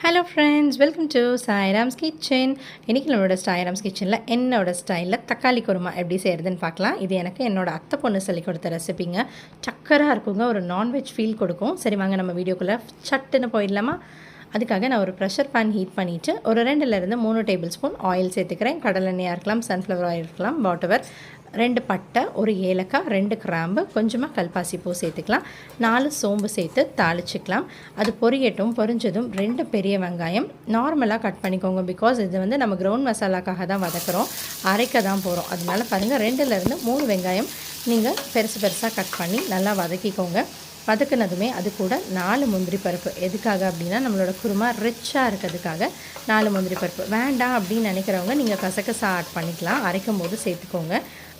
Hello friends, welcome to Sairam's kitchen. இன்றைக்கி நம்மளோட சாய்ராம்ஸ் கிச்சனில் என்னோடய ஸ்டைலில் தக்காளி குருமா எப்படி செய்கிறதுன்னு பார்க்கலாம். இது எனக்கு என்னோடய அத்தை பொண்ணு சொல்லி கொடுத்த ரெசிபிங்க. சக்கராக இருக்குங்க, ஒரு நான்வெஜ் ஃபீல் கொடுக்கும். சரி வாங்க நம்ம வீடியோக்குள்ளே சட்டுன்னு போயிடலாமா? அதுக்காக நான் ஒரு ப்ரெஷர் பேன் ஹீட் பண்ணிவிட்டு ஒரு 2லேருந்து 3 டேபிள் ஸ்பூன் ஆயில் சேர்த்துக்கிறேன். கடலெண்ணெயாக இருக்கலாம், சன்ஃப்ளவர் ஆயில் இருக்கலாம், வாட்டவர். 2 பட்டை, ஒரு ஏலக்காய், 2 கிராம்பு, கொஞ்சமாக கல்பாசி பூ சேர்த்துக்கலாம். 4 சோம்பு சேர்த்து தாளிச்சிக்கலாம். அது பொரியட்டும். பொரிஞ்சதும் 2 பெரிய வெங்காயம் நார்மலாக கட் பண்ணிக்கோங்க. பிகாஸ் இது வந்து நம்ம கிரவுண்ட் மசாலாக்காக தான் வதக்குறோம், அரைக்க தான் போகிறோம். அதனால பாருங்கள், 2லேருந்து 3 வெங்காயம் நீங்கள் பெருசாக கட் பண்ணி நல்லா வதக்கிக்கோங்க. வதக்குனதுமே அது கூட 4 முந்திரி பருப்பு. எதுக்காக அப்படின்னா நம்மளோட குருமா ரிச்சாக இருக்கிறதுக்காக 4 முந்திரி பருப்பு. வேண்டாம் அப்படின்னு நினைக்கிறவங்க நீங்கள் கசகசா ஆட் பண்ணிக்கலாம், அரைக்கும் போது சேர்த்துக்கோங்க.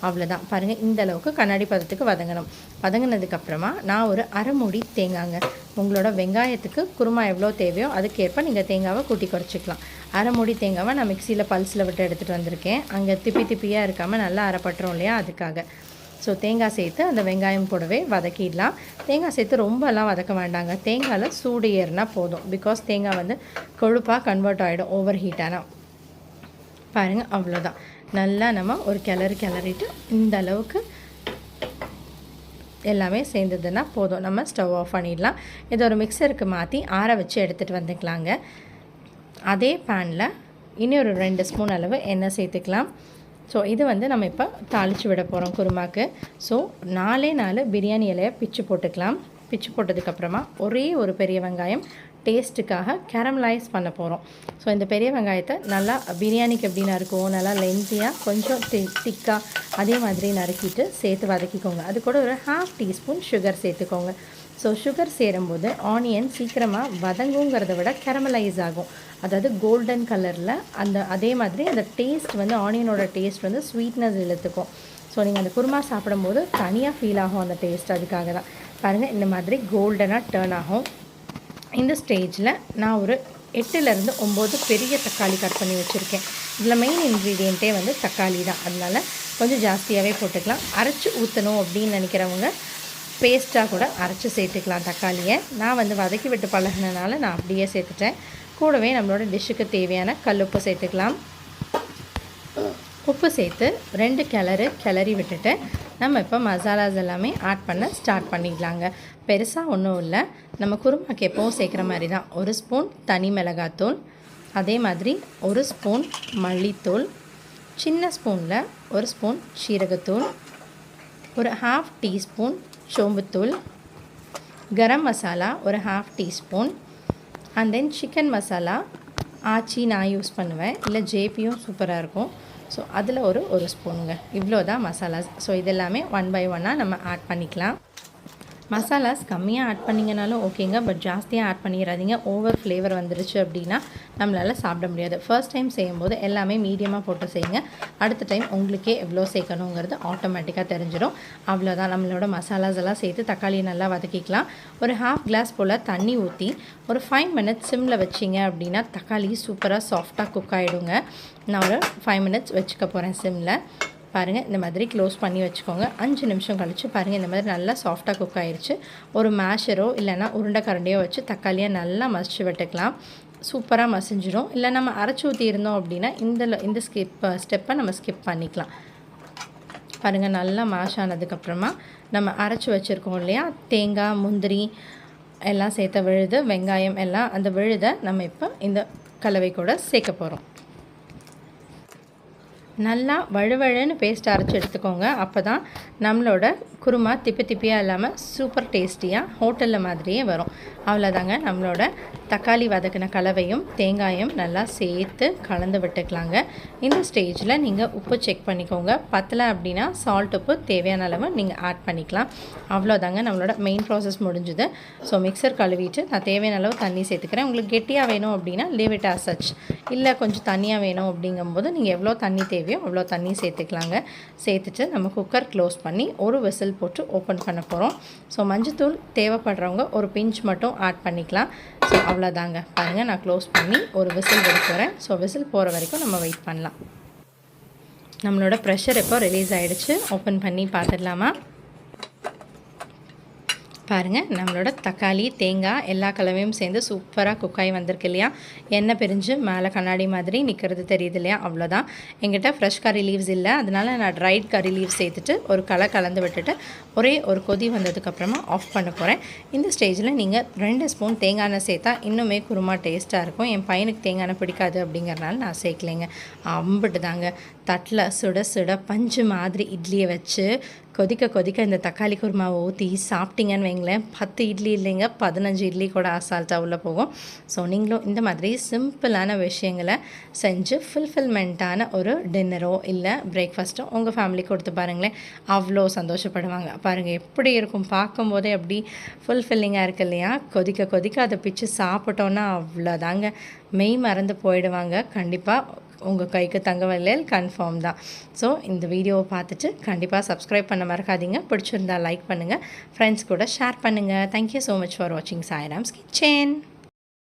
அவ்வளோதான். பாருங்கள், இந்த அளவுக்கு கண்ணாடி பதத்துக்கு வதங்கணும். வதங்கினதுக்கப்புறமா நான் ஒரு அரை மூடி தேங்காய்ங்க. உங்களோட வெங்காயத்துக்கு குருமா எவ்வளோ தேவையோ அதுக்கேற்ப நீங்கள் தேங்காவை கூட்டி குறைச்சிக்கலாம். அரை மூடி தேங்காவை நான் மிக்சியில் பல்ஸில் விட்டு எடுத்துகிட்டு வந்திருக்கேன். அங்கே திப்பியாக இருக்காமல் நல்லா அரைப்பட்டுரும் இல்லையா, அதுக்காக. ஸோ தேங்காய் சேர்த்து அந்த வெங்காயம் கூடவே வதக்கிடலாம். தேங்காய் சேர்த்து ரொம்பலாம் வதக்க வேண்டாங்க. தேங்காயில் சூடு ஏறினா போதும். பிகாஸ் தேங்காய் வந்து கொழுப்பாக கன்வெர்ட் ஆகிடும் ஓவர் ஹீட்டானால். பாருங்கள், அவ்வளோதான். நல்லா நம்ம ஒரு கிளறிட்டு இந்த அளவுக்கு எல்லாமே சேர்ந்ததுன்னா போதும். நம்ம ஸ்டவ் ஆஃப் பண்ணிடலாம். இதை ஒரு மிக்சருக்கு மாற்றி ஆற வச்சு எடுத்துகிட்டு வந்துக்கலாங்க. அதே பேனில் இன்னொரு 2 ஸ்பூன் அளவு எண்ணெய் சேர்த்துக்கலாம். ஸோ இது வந்து நம்ம இப்போ தாளித்து விட போகிறோம் குருமாக்கு. ஸோ 4 பிரியாணி இலையை பிச்சு போட்டுக்கலாம். பிச்சு போட்டதுக்கப்புறமா ஒரே ஒரு பெரிய வெங்காயம் டேஸ்ட்டுக்காக கேரமலைஸ் பண்ண போகிறோம். ஸோ இந்த பெரிய வெங்காயத்தை நல்லா பிரியாணிக்கு எப்படி நறுக்குவோம், நல்லா லென்த்தியாக கொஞ்சம் திக்காக அதே மாதிரி நறுக்கிட்டு சேர்த்து வதக்கிக்கோங்க. அது கூட ஒரு 1/2 டீஸ்பூன் சுகர் சேர்த்துக்கோங்க. ஸோ சுகர் சேரும்போது ஆனியன் சீக்கிரமாக வதங்குங்கிறத விட கேரமலைஸ் ஆகும். அதாவது கோல்டன் கலரில் அதே மாதிரி அந்த டேஸ்ட் வந்து ஆனியனோட டேஸ்ட் வந்து ஸ்வீட்னஸ் இழுத்துக்கும். ஸோ நீங்கள் அந்த குருமா சாப்பிடும்போது தனியாக ஃபீல் ஆகும் அந்த டேஸ்ட். அதுக்காக தான் பாருங்கள், இந்த மாதிரி கோல்டனாக டேர்ன் ஆகும். இந்த ஸ்டேஜில் நான் ஒரு 8லேருந்து 9 பெரிய தக்காளி கட் பண்ணி வச்சுருக்கேன். இதில் மெயின் இன்க்ரீடியண்ட்டே வந்து தக்காளி தான். அதனால் கொஞ்சம் ஜாஸ்தியாகவே போட்டுக்கலாம். அரைச்சி ஊற்றணும் அப்படின்னு நினைக்கிறவங்க பேஸ்ட்டாக கூட அரைச்சி சேர்த்துக்கலாம் தக்காளியை. நான் வந்து வதக்கி விட்டு பழகினால நான் அப்படியே சேர்த்துட்டேன். கூடவே நம்மளோட டிஷ்ஷுக்கு தேவையான கல்லுப்பு சேர்த்துக்கலாம். உப்பு சேர்த்து 2 கிளறி விட்டுட்டு நம்ம இப்போ மசாலாஸ் எல்லாமே ஆட் பண்ண ஸ்டார்ட் பண்ணிடலாங்க. பெருசாக ஒன்றும் இல்லை, நம்ம குருமாக்கு எப்போவும் சேர்க்குற மாதிரி தான். 1 ஸ்பூன் தனி மிளகாத்தூள், அதே மாதிரி 1 ஸ்பூன் மல்லித்தூள், சின்ன ஸ்பூனில் 1 ஸ்பூன் சீரகத்தூள், ஒரு 1/2 டீஸ்பூன் சோம்புத்தூள், கரம் மசாலா ஒரு 1/2 teaspoon, and then chicken masala Aachi நான் யூஸ் பண்ணுவேன், இல்லை ஜேபியும் சூப்பராக இருக்கும். ஸோ அதில் ஒரு ஸ்பூனுங்க. இவ்வளோ தான் மசாலாஸ். ஸோ இதெல்லாமே 1 by 1 நம்ம ஆட் பண்ணிக்கலாம். மசாலாஸ் கம்மியாக ஆட் பண்ணிங்கனாலும் ஓகேங்க, பட் ஜாஸ்தியாக ஆட் பண்ணிடாதீங்க. ஓவர் ஃப்ளேவர் வந்துருச்சு அப்படின்னா நம்மளால் சாப்பிட முடியாது. ஃபர்ஸ்ட் டைம் செய்யும்போது எல்லாமே மீடியமாக போட்டு செய்யுங்க. அடுத்த டைம் உங்களுக்கே எவ்வளோ சேர்க்கணுங்கிறது ஆட்டோமேட்டிக்காக தெரிஞ்சிடும். அவ்வளோதான். நம்மளோட மசாலாஸ் எல்லாம் சேர்த்து தக்காளியை நல்லா வதக்கிக்கலாம். ஒரு 1/2 கிளாஸ் போல் தண்ணி ஊற்றி ஒரு 5 மினிட்ஸ் சிம்மில் வச்சிங்க அப்படின்னா தக்காளி சூப்பராக சாஃப்டாக குக் ஆகிடுங்க. நான் ஒரு 5 மினிட்ஸ் வச்சுக்க போகிறேன் சிம்மில். பாருங்கள், இந்த மாதிரி க்ளோஸ் பண்ணி வச்சுக்கோங்க. 5 நிமிஷம் கழித்து பாருங்கள், இந்த மாதிரி நல்லா சாஃப்டாக குக் ஆகிடுச்சு. ஒரு மேஷரோ இல்லைனா உருண்டை கரண்டியோ வச்சு தக்காளியை நல்லா மசிச்சு விட்டுக்கலாம். சூப்பராக மசிஞ்சிடும். இல்லை நம்ம அரைச்சி ஊற்றி இருந்தோம் அப்படின்னா இந்த ஸ்டெப்பை நம்ம ஸ்கிப் பண்ணிக்கலாம். பாருங்கள், நல்லா மேஷ் ஆனதுக்கப்புறமா நம்ம அரைச்சி வச்சுருக்கோம் இல்லையா, தேங்காய் முந்திரி எல்லாம் சேர்த்த விழுது, வெங்காயம் எல்லாம் அந்த விழுதை நம்ம இப்போ இந்த கலவை கூட சேர்க்க போகிறோம். நல்லா வழுவழுன்னு பேஸ்ட் அரைச்சி எடுத்துக்கோங்க. அப்போ தான் நம்மளோட குருமா திப்பியாக இல்லாமல் சூப்பர் டேஸ்டியாக ஹோட்டலில் மாதிரியே வரும். அவ்வளோதாங்க. நம்மளோட தக்காளி வதக்கின கலவையும் தேங்காயும் நல்லா சேர்த்து கலந்து விட்டுக்கலாங்க. இந்த ஸ்டேஜில் நீங்கள் உப்பு செக் பண்ணிக்கோங்க. பத்தலை அப்படின்னா சால்ட் உப்பு தேவையான அளவு நீங்கள் ஆட் பண்ணிக்கலாம். அவ்வளோதாங்க, நம்மளோட மெயின் ப்ராசஸ் முடிஞ்சுது. ஸோ மிக்சர் கழுவிட்டு நான் தேவையான அளவு தண்ணி சேர்த்துக்கிறேன். உங்களுக்கு கெட்டியாக வேணும் அப்படின்னா லீவ் இட் ஆஸ் சச். இல்லை கொஞ்சம் தண்ணியாக வேணும் அப்படிங்கும்போது நீங்கள் எவ்வளோ தண்ணி தேவையோ அவ்வளோ தண்ணி சேர்த்துக்கலாங்க. சேர்த்துட்டு நம்ம குக்கர் க்ளோஸ் பண்ணி ஒரு விசில் போட்டு ஓப்பன் பண்ண போகிறோம். ஸோ மஞ்சத்தூள் தேவைப்படுறவங்க ஒரு பிஞ்ச் மட்டும் ஆட் பண்ணிக்கலாம். ஸோ அவ்வளோதாங்க. பாருங்கள், நான் க்ளோஸ் பண்ணி ஒரு விசில் விட போகிறேன். ஸோ விசில் போகிற வரைக்கும் நம்ம வெயிட் பண்ணலாம். நம்மளோட ப்ரெஷர் இப்போ ரிலீஸ் ஆகிடுச்சு. ஓப்பன் பண்ணி பார்த்துடலாமா? பாருங்கள் நம்மளோட தக்காளி தேங்காய் எல்லா கலவையும் சேர்ந்து சூப்பராக குக்காய் வந்திருக்கு இல்லையா. எண்ணெய் பிரிஞ்சு மேலே கண்ணாடி மாதிரி நிற்கிறது தெரியுது இல்லையா. அவ்வளோதான். எங்கிட்ட ஃப்ரெஷ் கறி லீவ்ஸ் இல்லை, அதனால் நான் ட்ரைட் கறி லீவ்ஸ் சேர்த்துட்டு ஒரு கலந்து விட்டுட்டு ஒரே ஒரு கொதி வந்ததுக்கப்புறமா ஆஃப் பண்ண போகிறேன். இந்த ஸ்டேஜில் நீங்கள் 2 ஸ்பூன் தேங்காய் எண்ணெய் சேர்த்தா இன்னுமே குருமா டேஸ்ட்டாக இருக்கும். என் பையனுக்கு தேங்காய் எண்ணெய் பிடிக்காது அப்படிங்கிறனால நான் சேர்க்கலைங்க. அம்பிட்டு தாங்க. தட்டில் சுட சுட பஞ்சு மாதிரி இட்லியை வச்சு கொதிக்க இந்த தக்காளி குருமாவை ஊற்றி சாப்பிட்டீங்கன்னு வைங்களேன், 10 இட்லி இல்லைங்க 15 இட்லி கூட அசால்ட்டாக உள்ளே போகும். ஸோ நீங்களும் இந்த மாதிரி சிம்பிளான விஷயங்களை செஞ்சு ஃபுல்ஃபில்மெண்ட்டான ஒரு டின்னரோ இல்லை பிரேக்ஃபாஸ்ட்டோ உங்கள் ஃபேமிலிக்கு கொடுத்து பாருங்களேன், அவ்வளோ சந்தோஷப்படுவாங்க. பாருங்கள் எப்படி இருக்கும், பார்க்கும்போதே அப்படி ஃபுல்ஃபில்லிங்காக இருக்குது இல்லையா. கொதிக்க அதை பிச்சு சாப்பிட்டோன்னா அவ்வளோதாங்க, மெய் மறந்து போயிடுவாங்க. கண்டிப்பாக உங்கள் கைக்கு தங்க வளையல் கன்ஃபார்ம் தான். ஸோ இந்த வீடியோவை பார்த்துட்டு கண்டிப்பாக சப்ஸ்கிரைப் பண்ண மறக்காதீங்க. பிடிச்சிருந்தா லைக் பண்ணுங்கள், ஃப்ரெண்ட்ஸ் கூட ஷேர் பண்ணுங்கள். தேங்க்யூ ஸோ மச் ஃபார் வாட்சிங் சாய்ராம்ஸ் கிச்சன்.